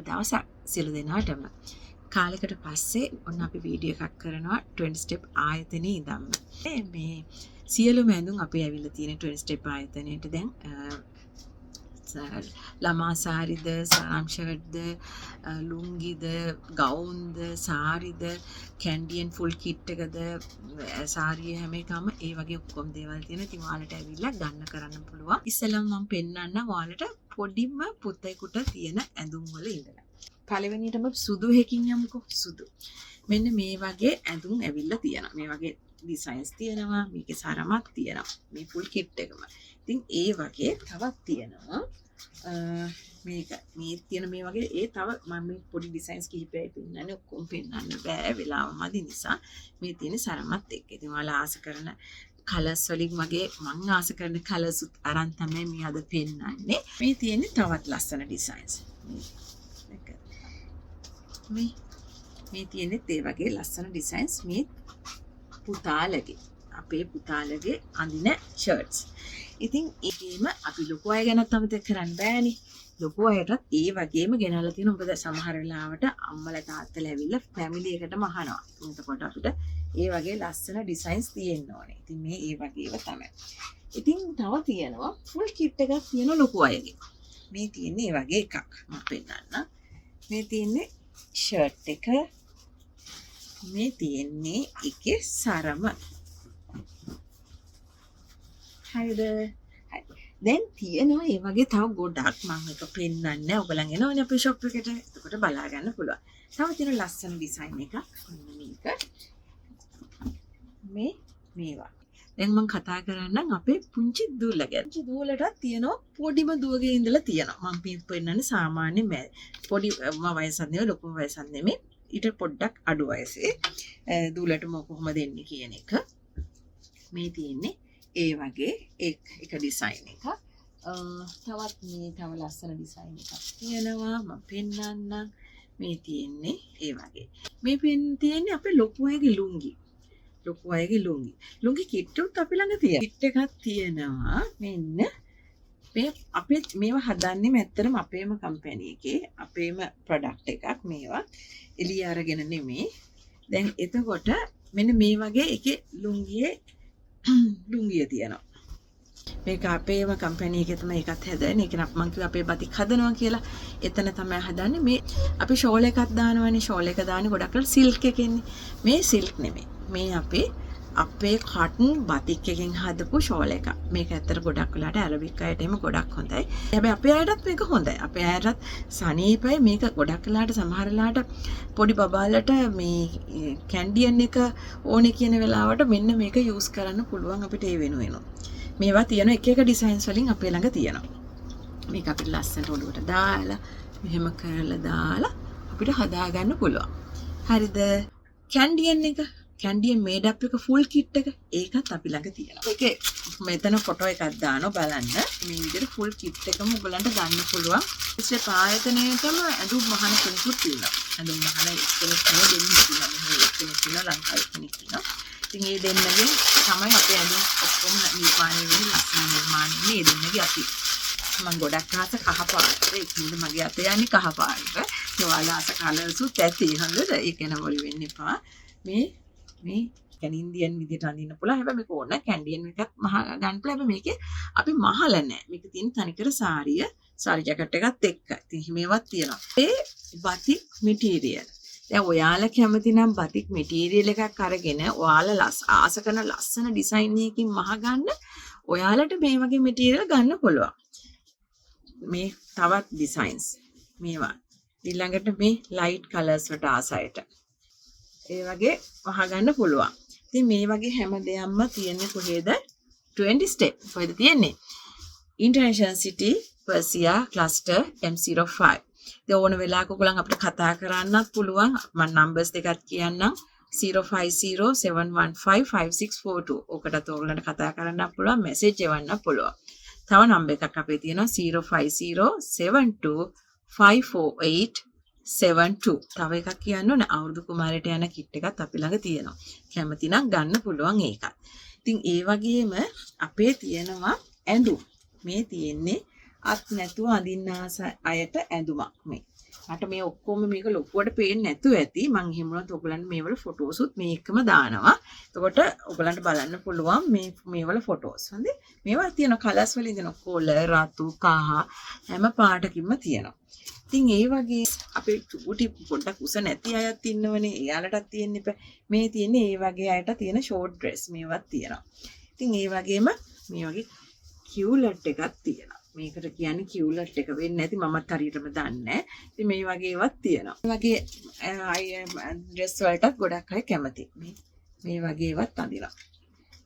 දවසක් සියලු දෙනාටම. කාලයකට පස්සේ ඔන්න අපි වීඩියෝ එකක් කරනවා 20 step ආයතනයේ ඉඳන්ම. මේ සියලුම ඇඳුම් අපි ඇවිල්ලා තියෙන 20 step ආයතනයේට දැන් ළමා සාරිද, සාරම් ෂර්ට්ද, ලුංගිද, ගවුන්ද, සාරිද, කැන්ඩියන් ෆුල් කිට් එකද, සාරිය හැම එකම ඒ වගේ ඔක්කොම දේවල් තියෙන. ඉතින් ඔයාලට ඇවිල්ලා ගන්න කරන්න පුළුවන්. ඉස්සෙල්ලාම මම පෙන්නන්න ඔයාලට පොඩිම පුතේකට තියෙන ඇඳුම් වල ඉඳලා. පළවෙනියටම සුදු හැකින් යමුකෝ. සුදු. මෙන්න මේ වගේ ඇඳුම් ඇවිල්ලා තියෙනවා. මේ වගේ ඩිසයින්ස් තියෙනවා. මේකේ සරමක් තියෙනවා. මේ ෆුල් කිට් එකම. ඉතින් ඒ වගේ තවත් තියෙනවා. මේක මේ තියෙන මේ වගේ ඒ තව මම මේ පොඩි ඩිසයින්ස් කිහිපයක් පෙන්නන්නේ. ඔක්කොම පෙන්නන්න බෑ වෙලාව මදි නිසා. මේ තියෙන සරමත් එක්ක. ඉතින් ඔයාලා ආස කරන කලර්ස් වලින් මගේ මම ආස කරන කලර්ස් අරන් තමයි මේ අද පෙන්නන්නේ. මේ තියෙන්නේ තවත් ලස්සන ඩිසයින්ස්. මේ තියෙන්නේ ඒ වගේ ලස්සන ඩිසයින්ස්. මේ පුතාලගේ අපේ පුතාලගේ අඳින ෂර්ට්ස්. ඉතින් ඒකේම අපි ලොකු අය ගැනත් අමතක කරන්න බෑනේ. ලොකු අයටත් ඒ වගේම ගෙනල්ලා තියෙන. මොකද සමහර වෙලාවට අම්මලා තාත්තලා ඇවිල්ලා ෆැමිලි එකටම අහනවා. එතකොට අපිට ඒ වගේ ලස්සන ඩිසයින්ස් තියෙන්න ඕනේ. ඉතින් මේ ඒ වගේව තමයි. ඉතින් තව තියෙනවා ෆුල් කිට් එකක් තියෙන ලොකු අයගේ. මේ තියෙන්නේ ඒ වගේ එකක්. මම පෙන්නන්න. මේ තියෙන්නේ ෂර්ට් එක. මේ තියෙන්නේ එකේ සරම. හරිද? දැන් තියෙනවා ඒ වගේ තව ගොඩක්. මම එක පෙන්නන්නේ. ඔයගලන් එනවනේ අපේ ෂොප් එකට. එතකොට බලා ගන්න පුළුවන්. තව තියෙන ලස්සන ඩිසයින් එකක්. මේක. මේවා. දැන් මම කතා කරන්නම් අපේ පුංචි දූල ගැන. පුංචි දූලටත් තියෙනවා පොඩිම දුවගේ ඉඳලා තියෙනවා. මම පෙන්නන්නේ සාමාන්‍ය පොඩි වයසක් නෙවෙයි ලොකු වයසක් නෙමෙයි. ඊට පොඩ්ඩක් අඩු වයසේ දූලට කොහොම දෙන්නේ කියන එක. මේ තියෙන්නේ ඒ වගේ එක ඩිසයින් එකක්. තවත් මේ තව ලස්සන ඩිසයින් එකක් තියෙනවා. මම පෙන්නන්නම්. මේ තියෙන්නේ ඒ වගේ. මේ තියෙන්නේ අපේ ලොකු අයගේ ලුංගි. ලොකු අයගේ ලුංගි. ලුංගි කිට් උත් අපි ළඟ තියෙනවා. කිට් එකක් තියෙනවා. මෙන්න මේ අපේ මේවා හදන්නේ ඇත්තටම අපේම කම්පැනි එකේ අපේම ප්‍රොඩක්ට් එකක් මේවා. එළිය අරගෙන නෙමෙයි. දැන් එතකොට මෙන්න මේ වගේ එකේ ලුංගිය තියෙනවා. මේක අපේම කම්පැනි එකේ තමයි එකත් හදන්නේ. ඒක නම් මම කිව්වා අපේ බතික් හදනවා කියලා. එතන තමයි හදන්නේ. මේ අපි ෂෝල් එකක් දානවනේ. ෂෝල් එක දාන්නේ ගොඩක් වෙලා සිල්ක් එකෙන්නේ. මේ සිල්ක් නෙමෙයි. මේ අපේ කටන් බතික් එකෙන් හදපු ෂෝල් එකක්. මේක ඇත්තට ගොඩක් වෙලාට ඇරබික් අයට එම ගොඩක් හොඳයි. හැබැයි අපේ අයටත් මේක හොඳයි. අපේ අයටත් සනීපයි. මේක ගොඩක් වෙලාට සමහර වෙලාට පොඩි බබාලට මේ කැන්ඩියන් එක ඕනේ කියන වෙලාවට මෙන්න මේක යූස් කරන්න පුළුවන් අපිට ඒ වෙනුවෙන්. මේවා තියෙන එක එක ඩිසයින්ස් වලින් අපේ ළඟ තියෙනවා. මේක අපිට ලස්සනට ඔළුවට දාලා මෙහෙම කරලා දාලා අපිට හදා ගන්න පුළුවන්. හරිද? කැන්ඩියන් එක කැන්ඩියන් මේඩ් අප් එක ෆුල් කිට් එක ඒකත් අපි ළඟ තියෙනවා. ඒකේ මෙතන ෆොටෝ එකක් දානවා බලන්න. මේ විදිහට ෆුල් කිට් එකම ඔයගලන්ට ගන්න පුළුවන්. ඉස්සේ පායතනයේටම ඇඳුම් මහන කෙනෙකුත් ඉන්නවා. ඇඳුම් මහන කෙනෙක් තමයි දෙන්නේ කියලා. මේ කෙනෙක් ඉන්නවා ලංකාවේ කෙනෙක් ඉන්නවා. ඉතින් මේ දෙන්නගෙන් තමයි අපේ ඇඳුම් ඔක්කොම නිර්මාණය වෙන්නේ ලස්සන නිර්මාණ මේ දෙන්නගේ අපි. මම ගොඩක් ආස කහ පාට. ඒකින්ද මගේ අතේ යන්නේ කහ පාට. ඔයාලා ආස කලර්ස් උත් ඇති හොඳද? ඒක නවලු වෙන්න එපා. මේ කැන්ඩියන් විදිහට අඳින්න පුළුවන්. හැබැයි මේක ඕන කැන්ඩියන් එකක් මහ ගන්න පුළුවන්. හැබැයි මේකේ අපි මහල නැහැ. මේක තියෙන තනිකර සාරිය, සාරි ජැකට් එකත් එක්ක. ඉතින් මේවත් තියෙනවා. ඒ බතික් මැටීරියල්. දැන් ඔයාලා කැමති නම් බතික් මැටීරියල් එකක් අරගෙන ඔයාලා ආස කරන ලස්සන ඩිසයින් එකකින් මහ ගන්න ඔයාලට මේ වගේ මැටීරියල් ගන්න පුළුවන්. මේ තවත් ඩිසයින්ස් මේවා. ඊළඟට මේ ලයිට් කලර්ස් වලට ආසයට ඒ වගේ වහගන්න පුළුවන්. ඉතින් මේ වගේ හැම දෙයක්ම තියෙන්නේ කොහෙද? 20 step. කොහෙද තියෙන්නේ? International City, Persia, Cluster, M05. ඒ ඕන වෙලාවක ඔයගොල්ලන් අපිට කතා කරන්නත් පුළුවන්. මම නම්බර්ස් දෙකක් කියන්නම්. 05071155642. ඔකටත් ඔයගොල්ලන්ට කතා කරන්න පුළුවන්. මැසේජ් එවන්න පුළුවන්. තව නම්බර් එකක් අපේ තියෙනවා 05072548772. තව එකක් කියන්න ඕනේ අවුරුදු කුමාරයට යන කිට් එකත් අපි ළඟ තියෙනවා. කැමති නම් ගන්න පුළුවන් ඒකත්. ඉතින් ඒ වගේම අපේ තියෙනවා ඇඳුම්. මේ තියෙන්නේ අත් නැතුව අඳින්න ආස අයට ඇඳුමක් මේ. මට මේ ඔක්කොම මේක ලොකුවට පේන්නේ නැතුව ඇති. මං එහෙම වුණත් ඔයගලන්ට මේවල ෆොටෝසුත් මේකම දානවා. එතකොට ඔයගලන්ට බලන්න පුළුවන් මේවල ෆොටෝස්. හරිද? මේවා තියෙන කලර්ස් වලින් දෙන කොළ, රතු, කහ හැම පාටකින්ම තියෙනවා. ඉතින් ඒ වගේ අපේ චූටි පොඩ්ඩක් උස නැති අයත් ඉන්නවනේ. එයාලටත් තියෙන්න එපා. මේ තියෙන්නේ ඒ වගේ අයට තියෙන ෂෝට් ඩ්‍රෙස් මේවත් තියෙනවා. ඉතින් ඒ වගේම මේ වගේ කියුලට් එකක් තියෙනවා. මේකට කියන්නේ කියුලට් එක වෙන්නේ නැති මමත් හරියටම දන්නේ නැහැ. ඉතින් මේ වගේ ඒවාත් තියෙනවා. මේ වගේ ඩ්‍රෙස් වලටත් ගොඩක් අය කැමති. මේ වගේ ඒවත් අඳිනවා.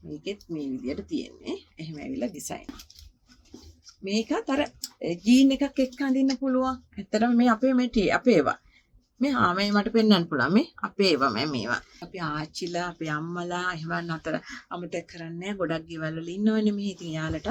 මේකෙත් මේ විදියට තියෙන්නේ. එහෙම ඇවිල්ලා ඩිසයින්. මේකත් අර ජීන් එකක් එක්ක අඳින්න පුළුවන්. ඇත්තටම මේ අපේ ඒවා. මේ මට පෙන්වන්න පුළුවන් මේ අපේ ඒවා මේවා. අපි ආච්චිලා අපේ අම්මලා එහෙමන් අතර අමතක කරන්නේ ගොඩක් ගෙවල් වල ඉන්නවනේ මේ. ඉතින් යාලට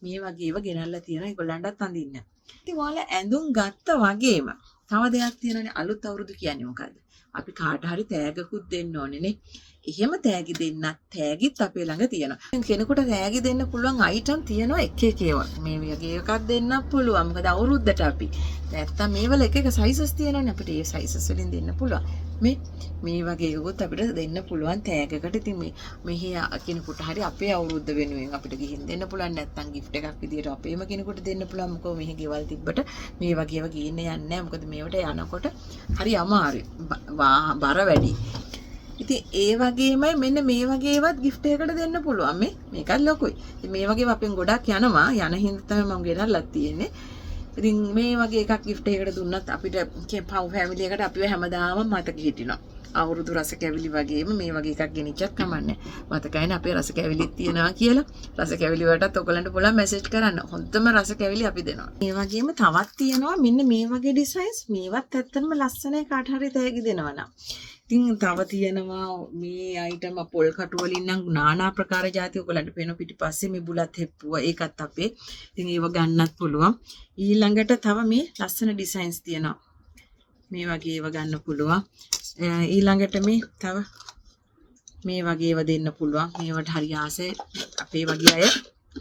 මේ වගේ ඒවා ගෙනල්ලා තියෙනවා ඒගොල්ලන්ටත් අඳින්න. ඉතින් ඔයාලා ඇඳුම් ගත්ත වගේම තව දෙයක් තියෙනවානේ අලුත් අවුරුදු කියන්නේ මොකද්ද? අපි කාට හරි තෑගකුත් දෙන්න ඕනේනේ. එහෙම තෑගි දෙන්නත් තෑගිත් අපේ ළඟ තියෙනවා. කෙනෙකුට තෑගි දෙන්න පුළුවන් අයිටම් තියෙනවා එක එක ඒවා. මේ වගේ එකක් දෙන්නත් පුළුවන්. මොකද අවුරුද්දට අපි නැත්තම් මේවල එක එක සයිසස් තියෙනවානේ. අපිට ඒ සයිසස් වලින් දෙන්න පුළුවන්. මේ වගේ එකකුත් අපිට දෙන්න පුළුවන් තෑගකට. ඉතින් මෙහි කෙනෙකුට හරි අපේ අවුරුද්ද වෙනුවෙන් අපිට ගිහින් දෙන්න පුළුවන්. නැත්තම් gift එකක් විදියට අපේම කෙනෙකුට දෙන්න පුළුවන්. මොකද මෙහි ගෙවල් තිබ්බට මේ වගේ ඒවා ගිහින් යන්නේ නැහැ. මොකද මේවට යනකොට හරි අමාරුයි. බර වැඩි. ඉතින් ඒ වගේමයි මෙන්න මේ වගේ ඒවත් gift එකකට දෙන්න පුළුවන්. මේකත් ලොකුයි. ඉතින් මේ වගේ අපෙන් ගොඩක් යනවා. යන හින්දා තමයි මම ගෙනල්ලා තියෙන්නේ. ඉතින් මේ වගේ එකක් gift එකකට දුන්නත් අපිට පව් ෆැමිලි එකට අපිව හැමදාම මතක හිටිනවා. අවුරුදු රස කැවිලි වගේම මේ වගේ එකක් ගෙනිච්චත් කමන්නේ. මතකයිනේ අපේ රස කැවිලිත් තියෙනවා කියලා. රස කැවිලි වලටත් ඔයගලන්ට පුළුවන් මැසේජ් කරන්න. හොඳම රස කැවිලි අපි දෙනවා. මේ වගේම තවත් තියෙනවා මෙන්න මේ වගේ ඩිසයින්ස්. මේවත් ඇත්තටම ලස්සනයි කාට හරි තෑගි දෙනවා නම්. ඉතින් තව තියෙනවා මේ අයිටම් පොල් කටු වලින් නම් নানা ප්‍රකාර જાති ඔයගලන්ට පේන පිටිපස්සේ මේ බුලත් හෙප්පුවා ඒකත් අපේ. ඉතින් ඒව ගන්නත් පුළුවන්. ඊළඟට තව මේ ලස්සන ඩිසයින්ස් තියෙනවා. මේ වගේ ඒව ගන්න පුළුවන්. ඊළඟට මේ තව මේ වගේ ඒව දෙන්න පුළුවන්. මේවට හරි ආසයි අපේ වගේ අය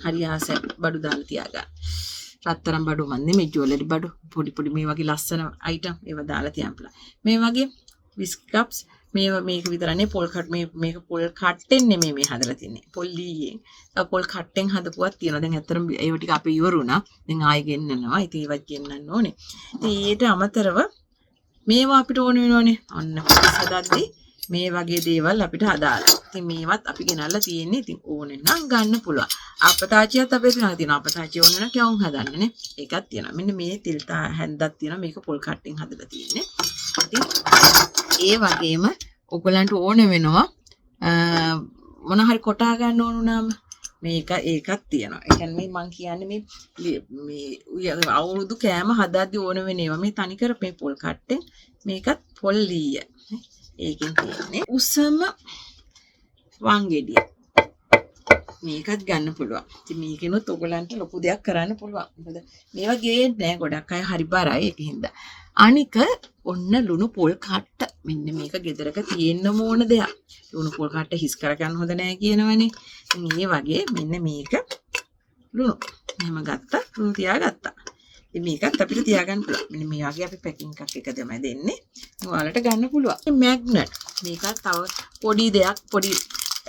හරි ආසයි බඩු දාලා තියාගන්න. රත්තරන් බඩු මන්නේ මේ ජුවලරි බඩු පොඩි මේ වගේ ලස්සන අයිටම් ඒව දාලා තියන්න. මේ වගේ whiskey cups මේක විතරනේ පොල් කට් මේක පොල් කට්ටෙන් නෙමෙයි මේ හදලා තින්නේ පොල් ලීයෙන්. පොල් කට්ටෙන් හදපුවක් තියෙනවා. දැන් ඇත්තටම ඒව ටික අපේ ඉවරුණා. දැන් ආයෙ ගෙන්නනවා. ඉතින් ඒවත් ගෙන්නන්න ඕනේ. ඉතින් ඊට අමතරව මේවා අපිට ඕන වෙනෝනේ. ඔන්න හදද්දී මේ වගේ දේවල් අපිට හදාලා. ඉතින් මේවත් අපි ගෙනල්ලා තියෙන්නේ. ඉතින් ඕනේ නම් ගන්න පුළුවන්. අපතාචියත් අපේ තියෙනවා. අපතාචිය ඕන නම් කැවුම් හදන්නේ නේ. ඒකක් තියෙනවා. මෙන්න මේ තිල්තා හැන්දක් තියෙනවා. මේක පොල් කට්ටෙන් හදලා තියෙන්නේ. ඉතින් ඒ වගේම ඔයගලන්ට ඕන වෙනවා මොන හරි කොටා ගන්න ඕන නම් ඒකත් තියෙනවා. ඒ කියන්නේ මම කියන්නේ මේ අවුරුදු කෑම හදද්දී ඕන වෙන ඒවා. මේ තනිකර මේ පොල් කට්ටෙන් මේකත් පොල් ලීය. ඒකෙන් තියෙන්නේ උසම වංගෙඩිය. මේකත් ගන්න පුළුවන්. ඉතින් මේකෙනුත් ඔයගලන්ට ලොකු දෙයක් කරන්න පුළුවන්. මොකද මේවා ගේන්නේ නැහැ ගොඩක් අය හරි බරයි ඒකින්ද. අනික ඔන්න ලුණු පොල් කට්ට මෙන්න මේක ගෙදරක තියෙන්න ඕන දෙයක්. ලුණු පොල් කට්ට හිස් කරගන්න හොඳ නැහැ කියනවනේ. ඉතින් මේ වගේ මෙන්න මේක ලුණු. එහෙම ගත්තා ලුණු තියාගත්තා. ඉතින් මේකත් අපිට තියාගන්න පුළුවන්. මෙන්න මේ වගේ අපි පැකින් එකක් එක තමයි දෙන්නේ. ඔයාලට ගන්න පුළුවන්. මැග්නට් මේකත් තව පොඩි දෙයක් පොඩි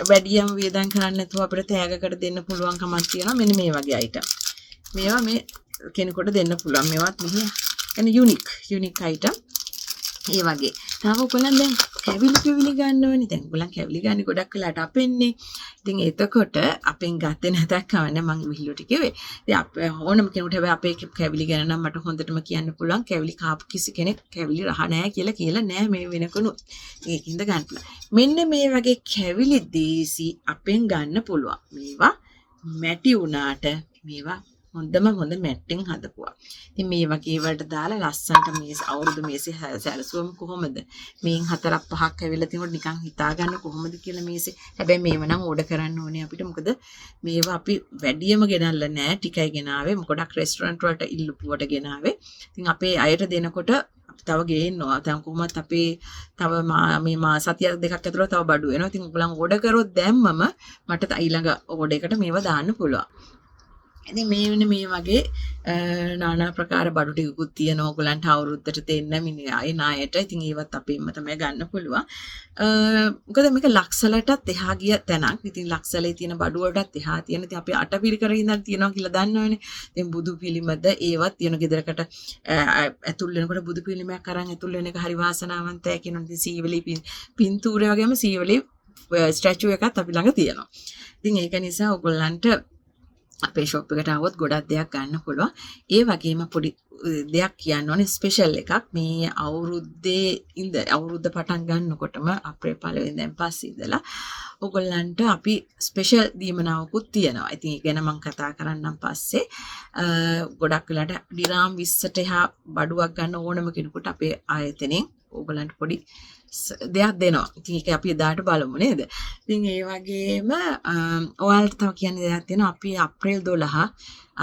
වැඩියම වියදම් කරන්න නැතුව අපිට තෑගකට දෙන්න පුළුවන් කමක් තියෙනවා. මෙන්න මේ වගේ අයිටම්. මේවා මේ කෙනෙකුට දෙන්න පුළුවන්. මේවත් මෙහි එන යුනික් අයිටම්. ඒ වගේ. තව ඔයගොල්ලන් දැන් කැවිලි ගන්නවනේ. දැන් ඔයගොල්ලන් කැවිලි ගන්නේ ගොඩක් වෙලාට අපෙන්නේ. ඉතින් එතකොට අපෙන් ගත්තේ නැතක් කවන්නේ මං විහිළුවට කිව්වේ. ඉතින් අපේ ඕනම කෙනෙකුට හැබැයි අපේ කැවිලි ගැන නම් මට හොඳටම කියන්න පුළුවන්. කැවිලි කාපු කිසි කෙනෙක් කැවිලි රහ නැහැ කියලා නෑ මේ වෙනකනුත්. ඒකින්ද ගන්න පුළුවන්. මෙන්න මේ වගේ කැවිලි දේසි අපෙන් ගන්න පුළුවන්. මේවා මැටි උනාට මේවා හොඳම මැට්ටෙන් හදපුවා. ඉතින් මේ වගේ වලට දාලා ලස්සනට මේ අවුරුදු මේසේ සැලසුවම කොහොමද? මේන් 4-5ක් ඇවිල්ලා තිනොත් නිකන් හිතා ගන්න කොහොමද කියලා මේසේ. හැබැයි මේව නම් ඕඩර් කරන්න ඕනේ අපිට. මොකද මේවා අපි වැඩියම ගෙනල්ලා නැහැ. ටිකයි ගෙනාවේ. ගොඩක් රෙස්ටොරන්ට් වලට ඉල්ලුපුවට ගෙනාවේ. ඉතින් අපේ අයට දෙනකොට තව ගේන්නවා. දැන් කොහොමත් අපේ තව මේ සතිය දෙකක් ඇතුළත තව බඩු වෙනවා. ඉතින් ඔයගොල්ලන් ඕඩර් කරොත් දැම්මම මට ඊළඟ ඕඩර් එකට මේවා දාන්න පුළුවන්. ඉතින් මේ වගේ নানা ප්‍රකාර බඩු ටිකකුත් තියෙනවා ඔයගලන්ට අවුරුද්දට දෙන්න මිනිහායි ණයට. ඉතින් ඒවත් අපින්ම තමයි ගන්න පුළුවන්. මොකද මේක ලක්සලටත් එහා ගිය තැනක්. ඉතින් ලක්සලේ තියෙන බඩු වලටත් එහා තියෙන. ඉතින් අපි අටපිරිකර ඉඳන් තියනවා කියලා දන්නවනේ. ඉතින් බුදු පිළිමද ඒවත් තියෙන ගෙදරකට ඇතුල් වෙනකොට බුදු පිළිමයක් අරන් ඇතුල් වෙන එක හරි වාසනාවන්තයි කියනවා. ඉතින් සීවලි පින්තූරය වගේම සීවලි ස්ටැචු එකත් අපි ළඟ තියෙනවා. ඉතින් ඒක නිසා ඔයගොල්ලන්ට අපේ ෂොප් එකට આવොත් ගොඩක් දෙයක් ගන්න පුළුවන්. ඒ වගේම පොඩි දෙයක් කියන්න ඕනේ ස්පෙෂල් එකක්. මේ අවුරුද්ද පටන් ගන්නකොටම අප්‍රේල් 1 වෙනිදාන් පස්සේ ඉඳලා ඔයගොල්ලන්ට අපි ස්පෙෂල් දීමනාවකුත් තියෙනවා. ඉතින් ඒක ගැන මම කතා කරන්නම් පස්සේ. ගොඩක් වෙලාට ඩිරාම් 20ට එහා බඩුවක් ගන්න ඕනම කෙනෙකුට අපේ ආයතනයෙන් ඔයගොල්ලන්ට පොඩි දෙයක් දෙනවා. ඉතින් ඒක අපි එදාට බලමු නේද? ඉතින් ඒ වගේම ඔයාලට තව කියන්න දෙයක් තියෙනවා. අපි අප්‍රේල් 12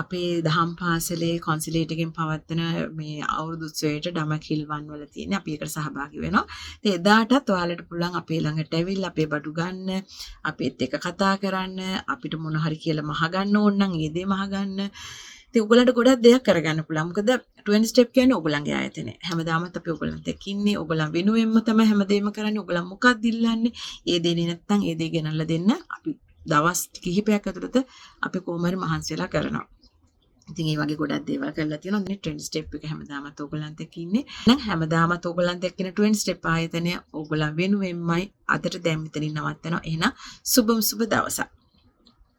අපේ දහම් පාසලේ කොන්සිලේට් එකෙන් පවත්වන මේ අවුරුදු උත්සවයට ඩමකිල්වන් වල තියෙන අපි ඒකට සහභාගී වෙනවා. ඉතින් එදාටත් ඔයාලට පුළුවන් අපේ ළඟට ඇවිල්ලා අපේ බඩු ගන්න, අපිත් එක්ක කතා කරන්න, අපිට මොන හරි කියලා මහගන්න ඕන නම් ඒ දේ මහගන්න. ඉතින් ඔයගලට ගොඩක් දෙයක් කරගන්න පුළුවන්. මොකද 20 step කියන්නේ ඔයගලන්ගේ ආයතනය. හැමදාමත් අපි ඔයගලන්ට එක්ක ඉන්නේ. ඔයගලන් වෙනුවෙන්ම තමයි හැමදේම කරන්නේ. ඔයගලන් මොකක්ද ඉල්ලන්නේ? ඒ දෙන්නේ නැත්නම් ඒ දේ ගෙනල්ලා දෙන්න අපි දවස් කිහිපයක් ඇතුළත අපි කොහොම හරි මහන්සි වෙලා කරනවා. ඉතින් ඒ වගේ ගොඩක් දේවල් කරලා තියෙනවා. මේ 20 step එක හැමදාමත් ඔයගලන්ට එක්ක ඉන්නේ. නම් හැමදාමත් ඔයගලන්ට එක්ක ඉන්න 20 step ආයතනය ඔයගලන් වෙනුවෙන්මයි අදට දැන් මෙතනින් නවත්තනවා. එහෙනම් සුබ දවසක්.